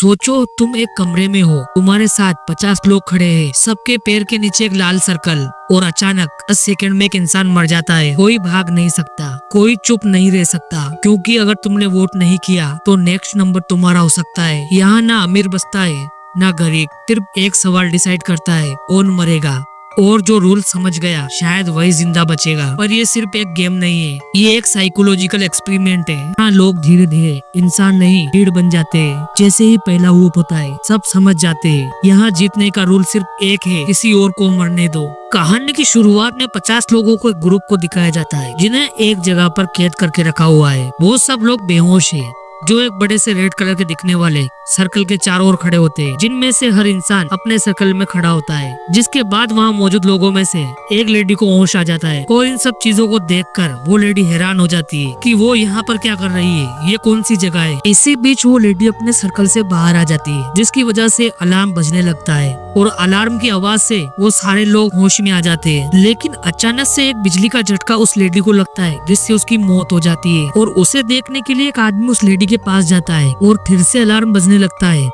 सोचो तुम एक कमरे में हो, तुम्हारे साथ 50 लोग खड़े हैं, सबके पैर के नीचे एक लाल सर्कल, और अचानक 10 सेकंड में एक इंसान मर जाता है। कोई भाग नहीं सकता, कोई चुप नहीं रह सकता, क्योंकि अगर तुमने वोट नहीं किया तो नेक्स्ट नंबर तुम्हारा हो सकता है। यहाँ ना अमीर बचता है ना गरीब, सिर्फ एक सवाल डिसाइड करता है कौन मरेगा, और जो रूल समझ गया शायद वही जिंदा बचेगा। पर ये सिर्फ एक गेम नहीं है, ये एक साइकोलॉजिकल एक्सपेरिमेंट है। यहाँ लोग धीरे धीरे इंसान नहीं भीड़ बन जाते हैं। जैसे ही पहला वोट होता है सब समझ जाते हैं यहाँ जीतने का रूल सिर्फ एक है, किसी और को मरने दो। कहानी की शुरुआत में 50 लोगों को एक ग्रुप को दिखाया जाता है जिन्हें एक जगह पर कैद करके रखा हुआ है। वो सब लोग बेहोश है, जो एक बड़े से रेड कलर के दिखने वाले सर्कल के चारों ओर खड़े होते हैं, जिनमें से हर इंसान अपने सर्कल में खड़ा होता है। जिसके बाद वहाँ मौजूद लोगों में से एक लेडी को होश आ जाता है, और इन सब चीजों को देखकर वो लेडी हैरान हो जाती है कि वो यहाँ पर क्या कर रही है, ये कौन सी जगह है। इसी बीच वो लेडी अपने सर्कल से बाहर आ जाती है, जिसकी वजह से अलार्म बजने लगता है, और अलार्म की आवाज से वो सारे लोग होश में आ जाते हैं। लेकिन अचानक से एक बिजली का झटका उस लेडी को लगता है, जिससे उसकी मौत हो जाती है। और उसे देखने के लिए एक आदमी उस लेडी के पास जाता है, और फिर से अलार्म बजने लगता है,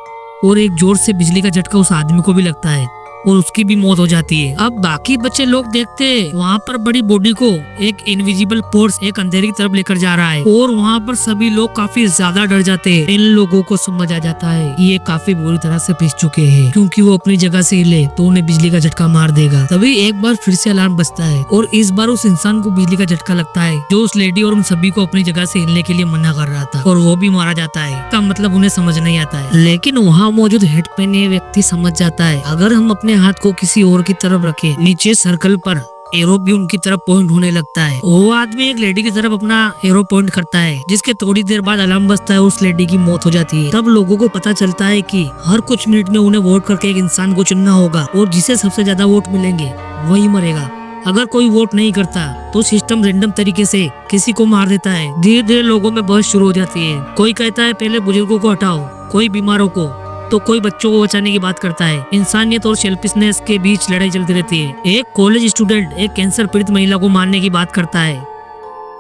और एक जोर से बिजली का झटका उस आदमी को भी लगता है, और उसकी भी मौत हो जाती है। अब बाकी बच्चे लोग देखते हैं वहाँ पर बड़ी बॉडी को एक इनविजिबल फोर्स एक अंधेरे की तरफ लेकर जा रहा है, और वहाँ पर सभी लोग काफी ज्यादा डर जाते हैं। इन लोगों को समझ आ जाता है ये काफी बुरी तरह से पिस चुके हैं, क्योंकि वो अपनी जगह से हिले तो उन्हें बिजली का झटका मार देगा। तभी एक बार फिर से अलार्म बजता है, और इस बार उस इंसान को बिजली का झटका लगता है जो उस लेडी और उन सभी को अपनी जगह से हिलने के लिए मना कर रहा था, और वो भी मारा जाता है। इसका मतलब उन्हें समझ नहीं आता है, लेकिन वहाँ मौजूद हेड पहने व्यक्ति समझ जाता है अगर हम अपने हाथ को किसी और की तरफ रखे, नीचे सर्कल पर एरो भी उनकी तरफ पॉइंट होने लगता है। वो आदमी एक लेडी की तरफ अपना एरो पॉइंट करता है, जिसके थोड़ी देर बाद अलार्म बजता है, उस लेडी की मौत हो जाती है। तब लोगों को पता चलता है कि हर कुछ मिनट में उन्हें वोट करके एक इंसान को चुनना होगा, और जिसे सबसे ज्यादा वोट मिलेंगे वही मरेगा। अगर कोई वोट नहीं करता तो सिस्टम रैंडम तरीके से किसी को मार देता है। धीरे धीरे लोगों में बहस शुरू हो जाती है। कोई कहता है पहले बुजुर्गों को हटाओ, कोई बीमारों को, तो कोई बच्चों को बचाने की बात करता है। इंसानियत और सेल्फिशनेस के बीच लड़ाई चलती रहती है। एक कॉलेज स्टूडेंट एक कैंसर पीड़ित महिला को मारने की बात करता है,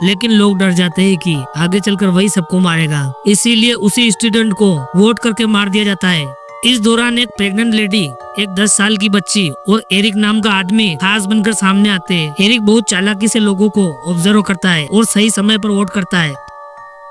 लेकिन लोग डर जाते हैं कि आगे चलकर वही सबको मारेगा, इसीलिए उसी स्टूडेंट को वोट करके मार दिया जाता है। इस दौरान एक प्रेग्नेंट लेडी, एक 10 साल की बच्ची और एरिक नाम का आदमी खास बनकर सामने आते हैं। एरिक बहुत चालाकी से लोगों को ऑब्जर्व करता है और सही समय पर वोट करता है।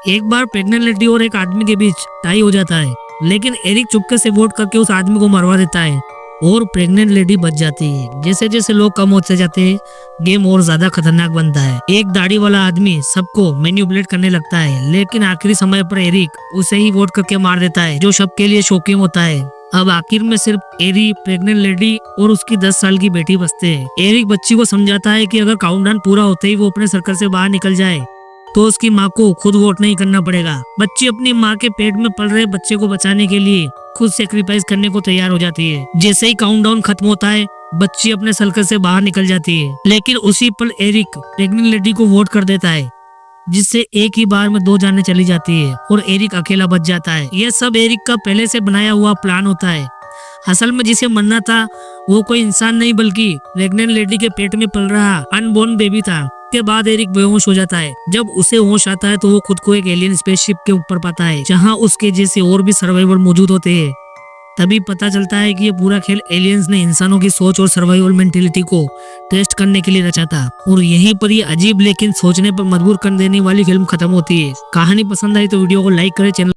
एक बार प्रेग्नेंट लेडी और एक आदमी के बीच टाई हो जाता है, लेकिन एरिक चुपके से वोट करके उस आदमी को मरवा देता है, और प्रेग्नेंट लेडी बच जाती है। जैसे जैसे लोग कम होते जाते हैं, गेम और ज्यादा खतरनाक बनता है। एक दाढ़ी वाला आदमी सबको मैनिपुलेट करने लगता है, लेकिन आखिरी समय पर एरिक उसे ही वोट करके मार देता है, जो सबके लिए शॉकिंग होता है। अब आखिर में सिर्फ एरिक, प्रेग्नेंट लेडी और उसकी 10 साल की बेटी बचते हैं। एरिक बच्ची को समझाता है कि अगर काउंटडाउन पूरा होते ही वो अपने सर्कल से बाहर निकल जाए तो उसकी माँ को खुद वोट नहीं करना पड़ेगा। बच्ची अपनी माँ के पेट में पल रहे बच्चे को बचाने के लिए खुद सेक्रीफाइस करने को तैयार हो जाती है। जैसे ही काउंटडाउन खत्म होता है, बच्ची अपने सर्कल से बाहर निकल जाती है, लेकिन उसी पल एरिक प्रेग्नेंट लेडी को वोट कर देता है, जिससे एक ही बार में 2 जानें चली जाती है और एरिक अकेला बच जाता है। यह सब एरिक का पहले से बनाया हुआ प्लान होता है। असल में जिसे मरना था वो कोई इंसान नहीं बल्कि प्रेग्नेंट लेडी के पेट में पल रहा अनबोर्न बेबी था। के बाद एरिक बेहोश हो जाता है। जब उसे होश आता है तो वो खुद को एक एलियन स्पेसशिप के ऊपर पाता है, जहां उसके जैसे और भी सर्वाइवर मौजूद होते हैं। तभी पता चलता है कि ये पूरा खेल एलियंस ने इंसानों की सोच और सर्वाइवल मेंटेलिटी को टेस्ट करने के लिए रचा था। और यहीं पर ये अजीब लेकिन सोचने पर मजबूर कर देने वाली फिल्म खत्म होती है। कहानी पसंद आई तो वीडियो को लाइक करें, चैनल